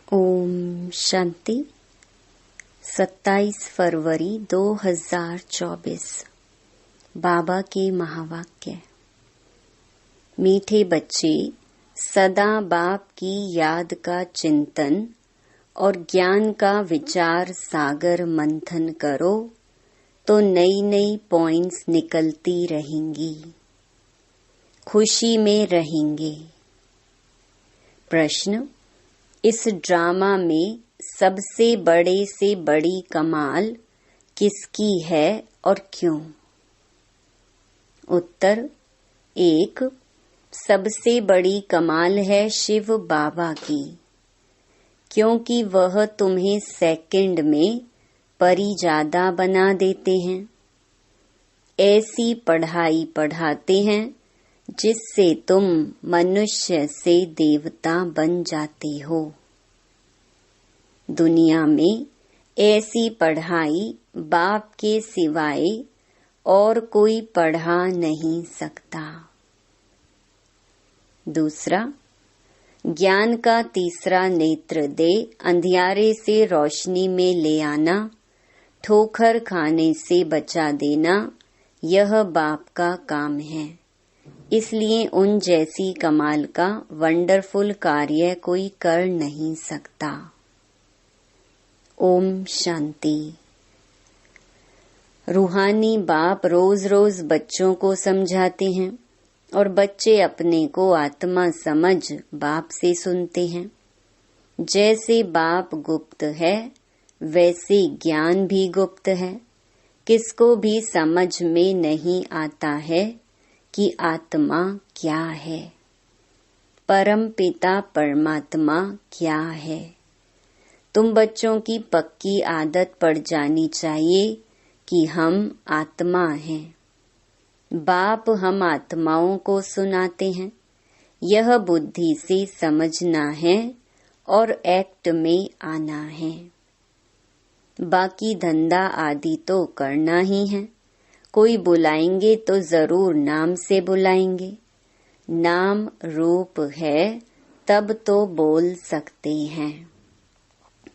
ओम शांति। 27 फरवरी 2024। बाबा के महावाक्य। मीठे बच्चे, सदा बाप की याद का चिंतन और ज्ञान का विचार सागर मंथन करो तो नई नई पॉइंट्स निकलती रहेंगी, खुशी में रहेंगे। प्रश्न: इस ड्रामा में सबसे बड़े से बड़ी कमाल किसकी है और क्यों? उत्तर: 1. सबसे बड़ी कमाल है शिव बाबा की, क्योंकि वह तुम्हें सेकंड में परिजादा बना देते हैं। ऐसी पढ़ाई पढ़ाते हैं जिससे तुम मनुष्य से देवता बन जाते हो। दुनिया में ऐसी पढ़ाई बाप के सिवाय और कोई पढ़ा नहीं सकता। दूसरा, ज्ञान का तीसरा नेत्र दे अंधियारे से रोशनी में ले आना, ठोकर खाने से बचा देना, यह बाप का काम है। इसलिए उन जैसी कमाल का वंडरफुल कार्य कोई कर नहीं सकता। ओम शांति। रूहानी बाप रोज रोज बच्चों को समझाते हैं और बच्चे अपने को आत्मा समझ बाप से सुनते हैं। जैसे बाप गुप्त है वैसे ज्ञान भी गुप्त है। किसको भी समझ में नहीं आता है कि आत्मा क्या है, परम पिता परमात्मा क्या है। तुम बच्चों की पक्की आदत पड़ जानी चाहिए कि हम आत्मा हैं। बाप हम आत्माओं को सुनाते हैं। यह बुद्धि से समझना है और एक्ट में आना है। बाकी धंधा आदि तो करना ही है। कोई बुलाएंगे तो जरूर नाम से बुलाएंगे। नाम रूप है तब तो बोल सकते हैं,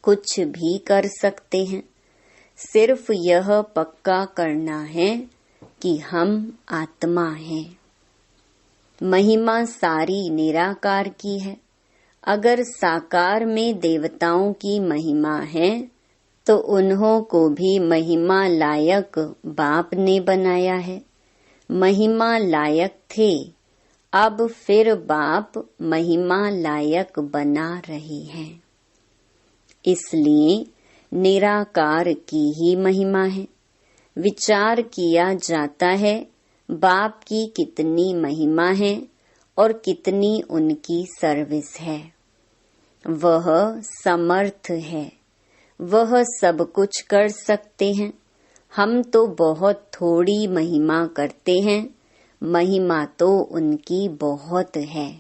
कुछ भी कर सकते हैं। सिर्फ यह पक्का करना है कि हम आत्मा हैं। महिमा सारी निराकार की है। अगर साकार में देवताओं की महिमा है तो उन्हों को भी महिमा लायक बाप ने बनाया है। महिमा लायक थे, अब फिर बाप महिमा लायक बना रहे हैं। इसलिए निराकार की ही महिमा है। विचार किया जाता है बाप की कितनी महिमा है और कितनी उनकी सर्विस है। वह समर्थ है, वह सब कुछ कर सकते हैं। हम तो बहुत थोड़ी महिमा करते हैं, महिमा तो उनकी बहुत है।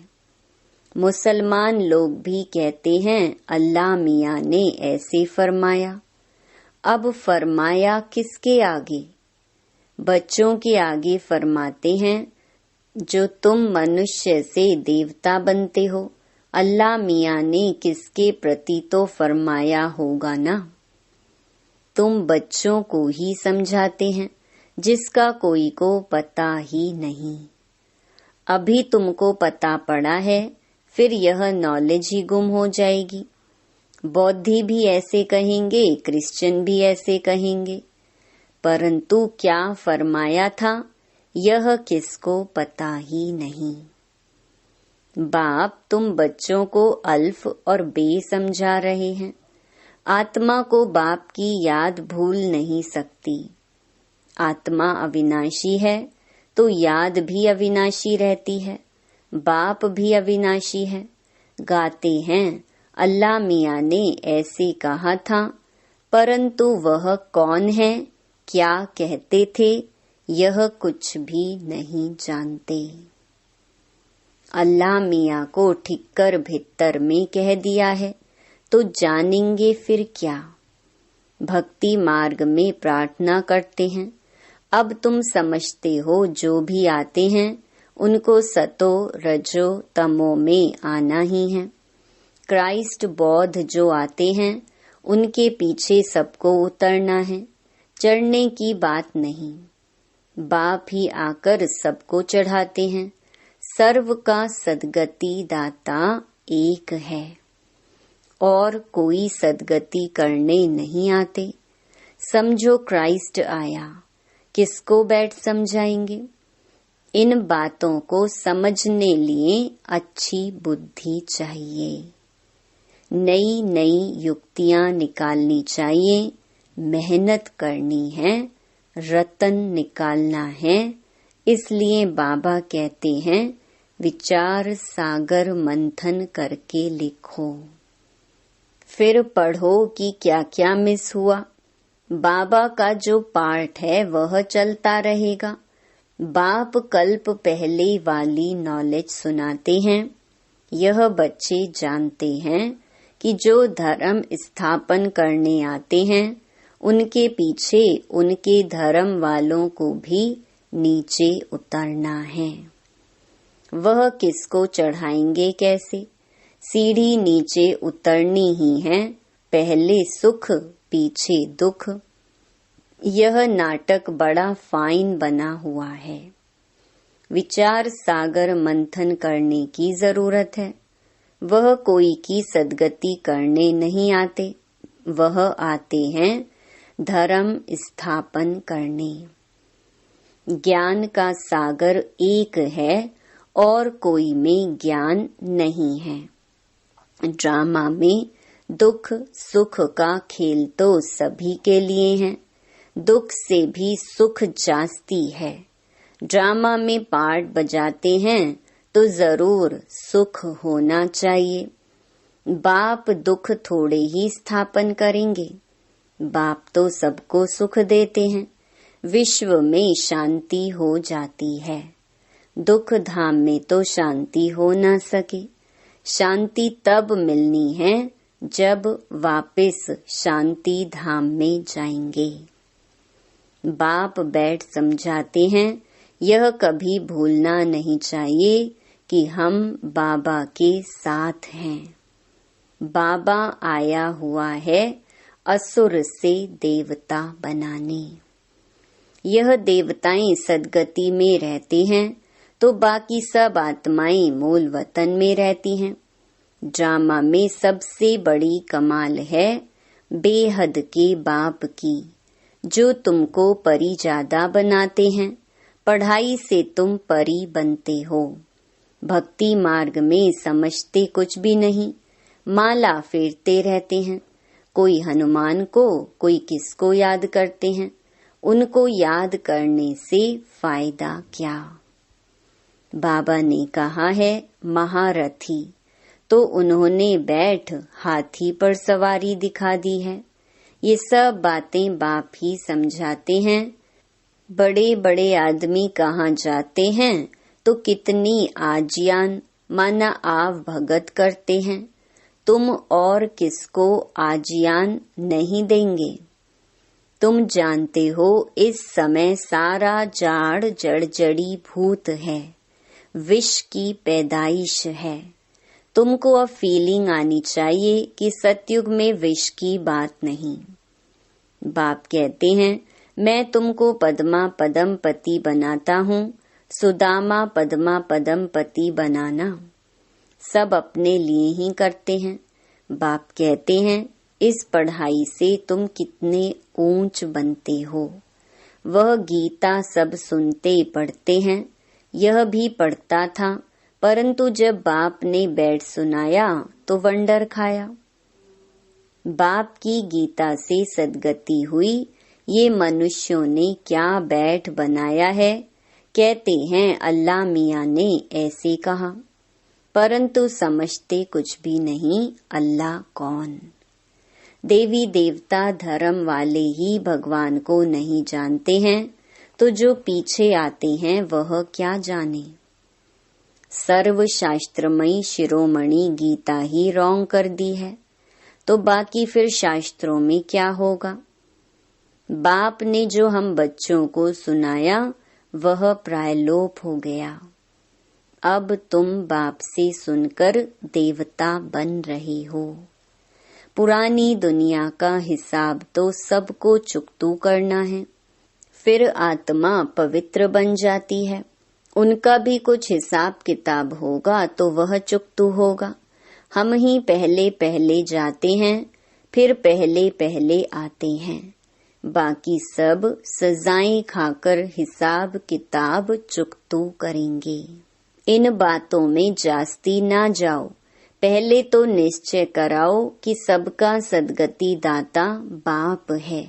मुसलमान लोग भी कहते हैं अल्लाह मियाँ ने ऐसे फरमाया। अब फरमाया किसके आगे? बच्चों के आगे फरमाते हैं जो तुम मनुष्य से देवता बनते हो। अल्लाह मियाँ ने किसके प्रति तो फरमाया होगा ना। तुम बच्चों को ही समझाते हैं जिसका कोई को पता ही नहीं। अभी तुमको पता पड़ा है, फिर यह नॉलेज ही गुम हो जाएगी। बौद्धी भी ऐसे कहेंगे, क्रिश्चियन भी ऐसे कहेंगे, परंतु क्या फरमाया था यह किसको पता ही नहीं। बाप तुम बच्चों को अल्फ और बे समझा रहे हैं। आत्मा को बाप की याद भूल नहीं सकती। आत्मा अविनाशी है तो याद भी अविनाशी रहती है। बाप भी अविनाशी है। गाते हैं अल्लाह मियाँ ने ऐसे कहा था, परंतु वह कौन है, क्या कहते थे, यह कुछ भी नहीं जानते। अल्लाह मियाँ को ठिक्कर भीतर में कह दिया है तो जानेंगे फिर क्या। भक्ति मार्ग में प्रार्थना करते हैं। अब तुम समझते हो जो भी आते हैं उनको सतो रजो तमो में आना ही है। क्राइस्ट बौद्ध जो आते हैं उनके पीछे सबको उतरना है, चढ़ने की बात नहीं। बाप ही आकर सबको चढ़ाते हैं। सर्व का सद्गति दाता एक है और कोई सद्गति करने नहीं आते। समझो क्राइस्ट आया, किसको बैठ समझाएंगे? इन बातों को समझने लिए अच्छी बुद्धि चाहिए, नई नई युक्तियां निकालनी चाहिए, मेहनत करनी है, रतन निकालना है। इसलिए बाबा कहते हैं विचार सागर मंथन करके लिखो, फिर पढ़ो कि क्या क्या मिस हुआ। बाबा का जो पाठ है वह चलता रहेगा। बाप कल्प पहले वाली नॉलेज सुनाते हैं। यह बच्चे जानते हैं कि जो धर्म स्थापन करने आते हैं उनके पीछे उनके धर्म वालों को भी नीचे उतरना है। वह किसको चढ़ाएंगे कैसे? सीढ़ी नीचे उतरनी ही है, पहले सुख पीछे दुख। यह नाटक बड़ा फाइन बना हुआ है। विचार सागर मंथन करने की जरूरत है। वह कोई की सद्गति करने नहीं आते, वह आते हैं धर्म स्थापन करने। ज्ञान का सागर एक है और कोई में ज्ञान नहीं है। ड्रामा में दुख सुख का खेल तो सभी के लिए है। दुख से भी सुख जास्ती है। ड्रामा में पार्ट बजाते हैं तो जरूर सुख होना चाहिए। बाप दुख थोड़े ही स्थापन करेंगे। बाप तो सबको सुख देते हैं। विश्व में शांति हो जाती है। दुख धाम में तो शांति हो ना सके। शांति तब मिलनी है जब वापस शांति धाम में जाएंगे। बाप बैठ समझाते हैं, यह कभी भूलना नहीं चाहिए कि हम बाबा के साथ हैं। बाबा आया हुआ है असुर से देवता बनाने। यह देवताएं सद्गति में रहते हैं तो बाकी सब आत्माएं मूल वतन में रहती हैं। ड्रामा में सबसे बड़ी कमाल है बेहद के बाप की, जो तुमको परी ज्यादा बनाते हैं। पढ़ाई से तुम परी बनते हो। भक्ति मार्ग में समझते कुछ भी नहीं, माला फेरते रहते हैं। कोई हनुमान को, कोई किसको याद करते हैं। उनको याद करने से फायदा क्या? बाबा ने कहा है महारथी, तो उन्होंने बैठ हाथी पर सवारी दिखा दी है। ये सब बातें बाप ही समझाते हैं। बड़े बड़े आदमी कहाँ जाते हैं तो कितनी आजियान माना आव भगत करते हैं। तुम और किसको आजियान नहीं देंगे? तुम जानते हो इस समय सारा जाड़ जड़ी भूत है, विष की पैदाइश है। तुमको अब फीलिंग आनी चाहिए कि सतयुग में विष की बात नहीं। बाप कहते हैं मैं तुमको पद्मा पदम पति बनाता हूँ, सुदामा पद्मा पदम पति बनाना। सब अपने लिए ही करते हैं। बाप कहते हैं इस पढ़ाई से तुम कितने ऊंच बनते हो। वह गीता सब सुनते पढ़ते हैं। यह भी पढ़ता था, परंतु जब बाप ने बैठ सुनाया तो वंडर खाया। बाप की गीता से सद्गति हुई। ये मनुष्यों ने क्या बैठ बनाया है। कहते हैं अल्लाह मियाँ ने ऐसे कहा, परंतु समझते कुछ भी नहीं अल्लाह कौन। देवी देवता धर्म वाले ही भगवान को नहीं जानते हैं तो जो पीछे आते हैं वह क्या जाने। सर्व शास्त्रमयी शिरोमणि गीता ही रॉन्ग कर दी है तो बाकी फिर शास्त्रों में क्या होगा। बाप ने जो हम बच्चों को सुनाया वह प्रायलोप हो गया। अब तुम बाप से सुनकर देवता बन रहे हो। पुरानी दुनिया का हिसाब तो सबको चुकतू करना है, फिर आत्मा पवित्र बन जाती है। उनका भी कुछ हिसाब किताब होगा तो वह चुकतू होगा। हम ही पहले पहले जाते हैं, फिर पहले पहले आते हैं। बाकी सब सजाएं खाकर हिसाब किताब चुकतू करेंगे। इन बातों में जास्ती ना जाओ। पहले तो निश्चय कराओ कि सबका सद्गति दाता बाप है।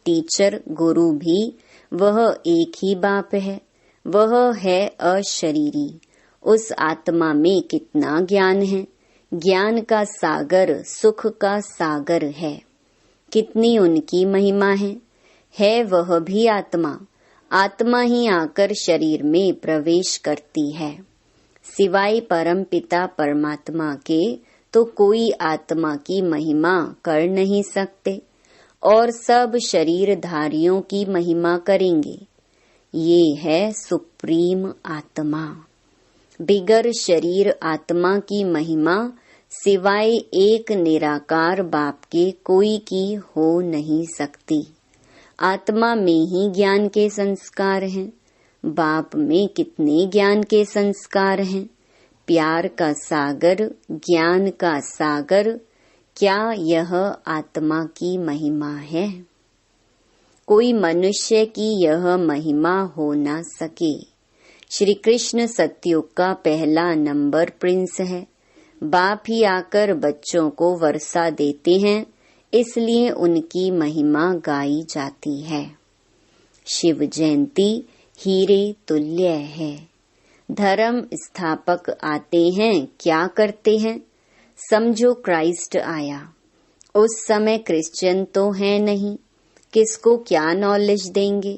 टीचर गुरु भी वह एक ही बाप है। वह है अशरीरी। उस आत्मा में कितना ज्ञान है। ज्ञान का सागर सुख का सागर है। कितनी उनकी महिमा है वह भी आत्मा। आत्मा ही आकर शरीर में प्रवेश करती है। सिवाय परम पिता परमात्मा के तो कोई आत्मा की महिमा कर नहीं सकते, और सब शरीरधारियों की महिमा करेंगे। ये है सुप्रीम आत्मा। बिगर शरीर आत्मा की महिमा सिवाय एक निराकार बाप के कोई की हो नहीं सकती। आत्मा में ही ज्ञान के संस्कार हैं। बाप में कितने ज्ञान के संस्कार हैं। प्यार का सागर, ज्ञान का सागर, क्या यह आत्मा की महिमा है? कोई मनुष्य की यह महिमा हो न सके। श्री कृष्ण सतयुग का पहला नंबर प्रिंस है। बाप ही आकर बच्चों को वर्षा देते हैं, इसलिए उनकी महिमा गाई जाती है। शिव जयंती हीरे तुल्य है। धर्म स्थापक आते हैं, क्या करते हैं? समझो क्राइस्ट आया। उस समय क्रिश्चियन तो है नहीं, किसको क्या नॉलेज देंगे?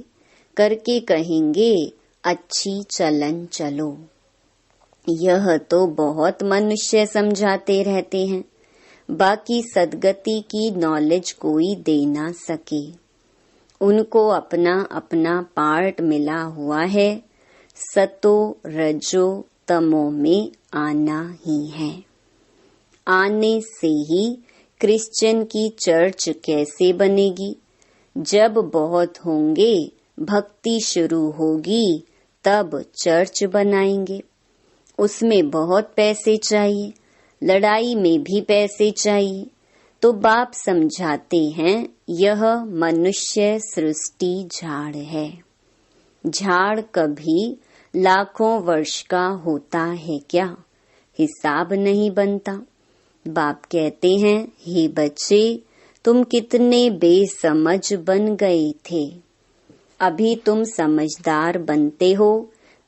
करके कहेंगे अच्छी चलन चलो। यह तो बहुत मनुष्य समझाते रहते हैं, बाकी सद्गति की नॉलेज कोई दे ना सके। उनको अपना अपना पार्ट मिला हुआ है। सतो रजो तमो में आना ही है। आने से ही क्रिश्चियन की चर्च कैसे बनेगी? जब बहुत होंगे, भक्ति शुरू होगी, तब चर्च बनाएंगे। उसमें बहुत पैसे चाहिए, लड़ाई में भी पैसे चाहिए। तो बाप समझाते हैं यह मनुष्य सृष्टि झाड़ है। झाड़ कभी लाखों वर्ष का होता है क्या? हिसाब नहीं बनता। बाप कहते हैं, हे बच्चे, तुम कितने बेसमझ बन गए थे। अभी तुम समझदार बनते हो।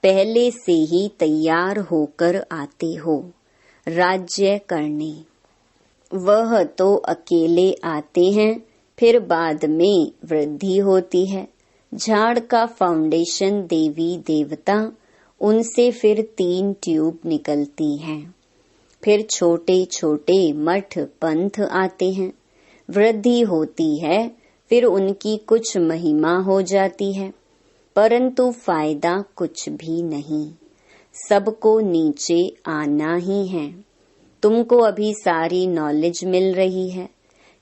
पहले से ही तैयार होकर आते हो राज्य करने। वह तो अकेले आते हैं, फिर बाद में वृद्धि होती है। झाड़ का फाउंडेशन देवी देवता, उनसे फिर 3 ट्यूब निकलती हैं। फिर छोटे छोटे मठ पंथ आते हैं। वृद्धि होती है, फिर उनकी कुछ महिमा हो जाती है, परंतु फायदा कुछ भी नहीं। सबको नीचे आना ही है। तुमको अभी सारी नॉलेज मिल रही है।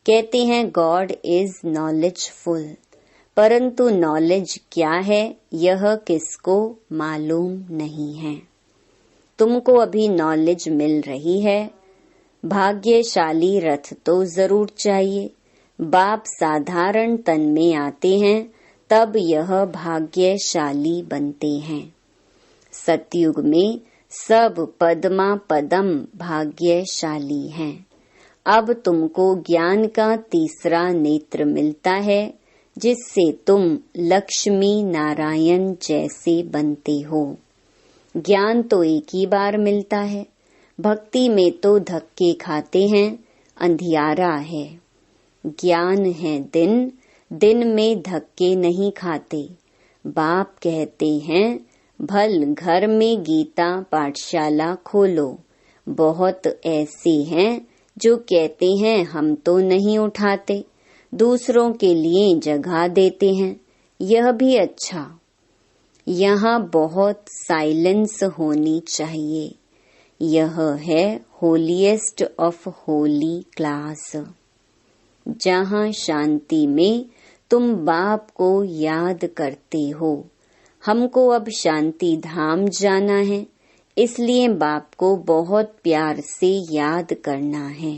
कहते हैं गॉड इज नॉलेजफुल, परंतु नॉलेज क्या है यह किसको मालूम नहीं है। तुमको अभी नॉलेज मिल रही है। भाग्यशाली रथ तो जरूर चाहिए। बाप साधारण तन में आते हैं, तब यह भाग्यशाली बनते हैं। सतयुग में सब पद्मा पदम भाग्यशाली हैं। अब तुमको ज्ञान का तीसरा नेत्र मिलता है, जिससे तुम लक्ष्मी नारायण जैसे बनते हो। ज्ञान तो एक ही बार मिलता है। भक्ति में तो धक्के खाते हैं, अंधियारा है। ज्ञान है दिन, दिन में धक्के नहीं खाते। बाप कहते हैं भल घर में गीता पाठशाला खोलो। बहुत ऐसे हैं जो कहते हैं हम तो नहीं उठाते, दूसरों के लिए जगह देते हैं। यह भी अच्छा। यहाँ बहुत साइलेंस होनी चाहिए। यह है होलीएस्ट ऑफ होली क्लास, जहाँ शांति में तुम बाप को याद करते हो। हमको अब शांति धाम जाना है, इसलिए बाप को बहुत प्यार से याद करना है।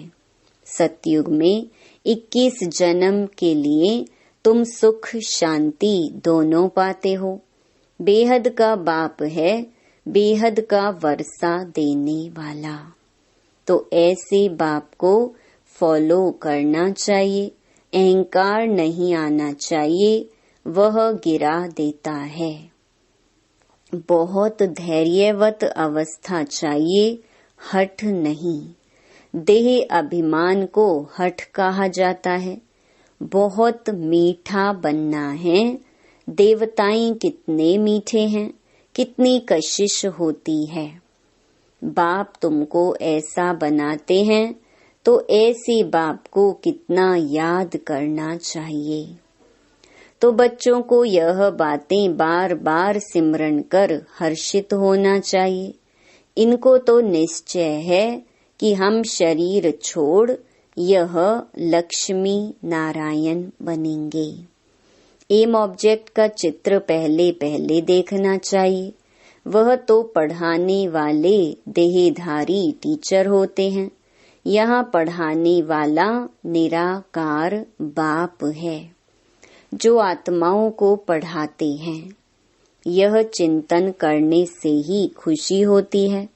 सतयुग में 21 जन्म के लिए तुम सुख शांति दोनों पाते हो। बेहद का बाप है, बेहद का वर्षा देने वाला। तो ऐसे बाप को फॉलो करना चाहिए। अहंकार नहीं आना चाहिए, वह गिरा देता है। बहुत धैर्यवत अवस्था चाहिए, हठ नहीं। देह अभिमान को हठ कहा जाता है। बहुत मीठा बनना है। देवताएं कितने मीठे हैं, कितनी कशिश होती है। बाप तुमको ऐसा बनाते हैं, तो ऐसे बाप को कितना याद करना चाहिए। तो बच्चों को यह बातें बार बार सिमरन कर हर्षित होना चाहिए। इनको तो निश्चय है कि हम शरीर छोड़ यह लक्ष्मी नारायण बनेंगे। एम ऑब्जेक्ट का चित्र पहले पहले देखना चाहिए। वह तो पढ़ाने वाले देहधारी टीचर होते हैं। यहाँ पढ़ाने वाला निराकार बाप है, जो आत्माओं को पढ़ाते हैं। यह चिंतन करने से ही खुशी होती है।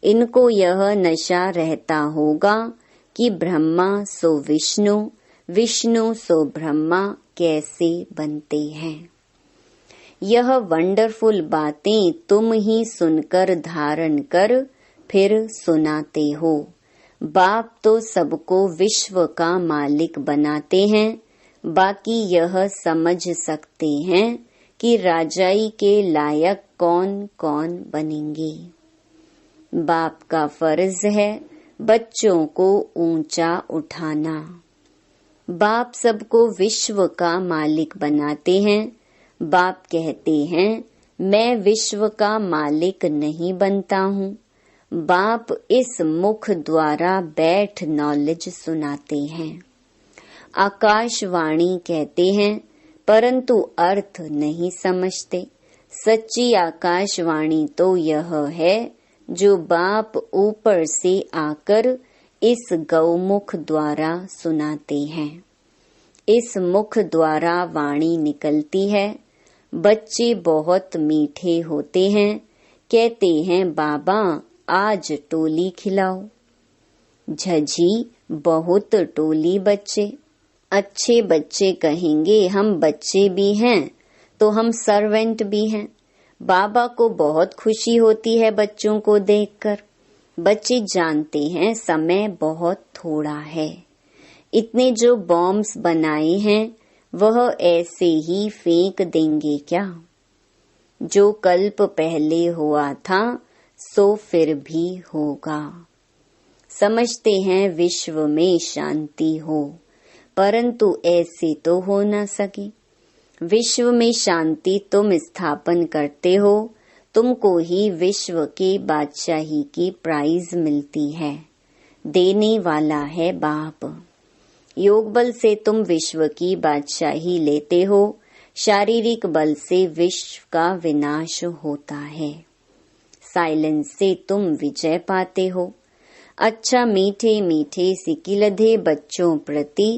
इनको यह नशा रहता होगा कि ब्रह्मा सो विष्णु, विष्णु सो ब्रह्मा कैसे बनते हैं। यह वंडरफुल बातें तुम ही सुनकर धारण कर फिर सुनाते हो। बाप तो सबको विश्व का मालिक बनाते हैं। बाकी यह समझ सकते हैं कि राजाई के लायक कौन कौन बनेंगे। बाप का फर्ज है बच्चों को ऊंचा उठाना। बाप सबको विश्व का मालिक बनाते हैं। बाप कहते हैं, मैं विश्व का मालिक नहीं बनता हूँ। बाप इस मुख द्वारा बैठ नॉलेज सुनाते हैं। आकाशवाणी कहते हैं, परंतु अर्थ नहीं समझते। सच्ची आकाशवाणी तो यह है जो बाप ऊपर से आकर इस गौमुख द्वारा सुनाते हैं। इस मुख द्वारा वाणी निकलती है। बच्चे बहुत मीठे होते हैं। कहते हैं, बाबा आज टोली खिलाओ। झझी बहुत टोली बच्चे। अच्छे बच्चे कहेंगे, हम बच्चे भी हैं तो हम सर्वेंट भी हैं। बाबा को बहुत खुशी होती है बच्चों को देखकर। बच्चे जानते हैं समय बहुत थोड़ा है। इतने जो बॉम्ब्स बनाए हैं वह ऐसे ही फेंक देंगे क्या? जो कल्प पहले हुआ था सो फिर भी होगा। समझते हैं विश्व में शांति हो, परंतु ऐसे तो हो न सके। विश्व में शांति तुम स्थापन करते हो, तुमको ही विश्व के बादशाही की प्राइज मिलती है। देने वाला है बाप। योग बल से तुम विश्व की बादशाही लेते हो, शारीरिक बल से विश्व का विनाश होता है। साइलेंस से तुम विजय पाते हो। अच्छा मीठे मीठे सिकिलधे बच्चों प्रति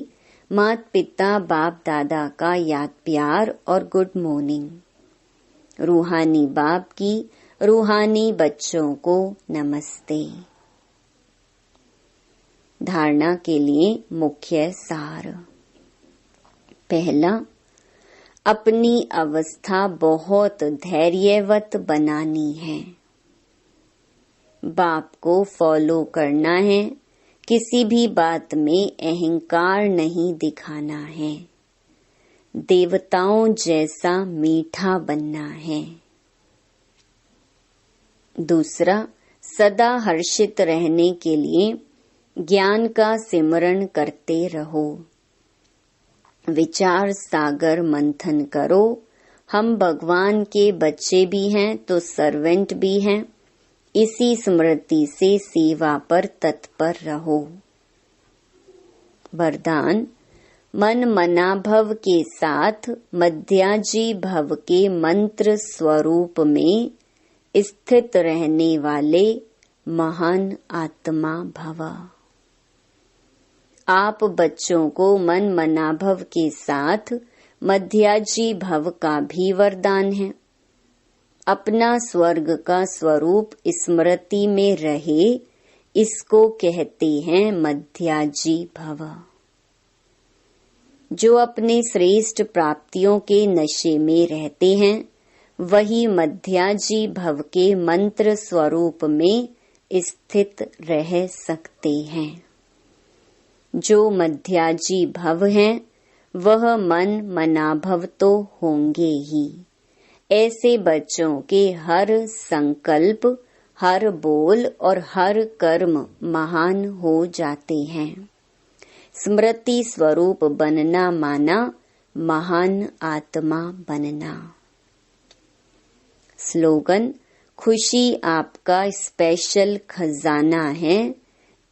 माता पिता बाप दादा का याद प्यार और गुड मॉर्निंग। रूहानी बाप की रूहानी बच्चों को नमस्ते। धारणा के लिए मुख्य सार। पहला, अपनी अवस्था बहुत धैर्यवत बनानी है। बाप को फॉलो करना है। किसी भी बात में अहंकार नहीं दिखाना है। देवताओं जैसा मीठा बनना है। दूसरा, सदा हर्षित रहने के लिए ज्ञान का सिमरण करते रहो। विचार सागर मंथन करो। हम भगवान के बच्चे भी हैं तो सर्वेंट भी हैं। इसी स्मृति से सेवा पर तत्पर रहो। वरदान, मन मना भव के साथ मध्याजी भव के मंत्र स्वरूप में स्थित रहने वाले महान आत्मा भव। आप बच्चों को मन मना भव के साथ मध्याजी भव का भी वरदान है। अपना स्वर्ग का स्वरूप स्मृति में रहे, इसको कहते हैं मध्याजी भव। जो अपने श्रेष्ठ प्राप्तियों के नशे में रहते हैं, वही मध्याजी भव के मंत्र स्वरूप में स्थित रह सकते हैं। जो मध्याजी भव हैं, वह मन मना भव तो होंगे ही। ऐसे बच्चों के हर संकल्प, हर बोल और हर कर्म महान हो जाते हैं। स्मृति स्वरूप बनना माना महान आत्मा बनना। स्लोगन, खुशी आपका स्पेशल खजाना है,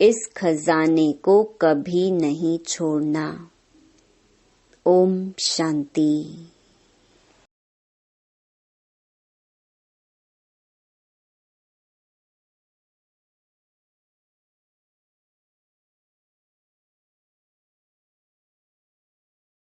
इस खजाने को कभी नहीं छोड़ना। ओम शांति।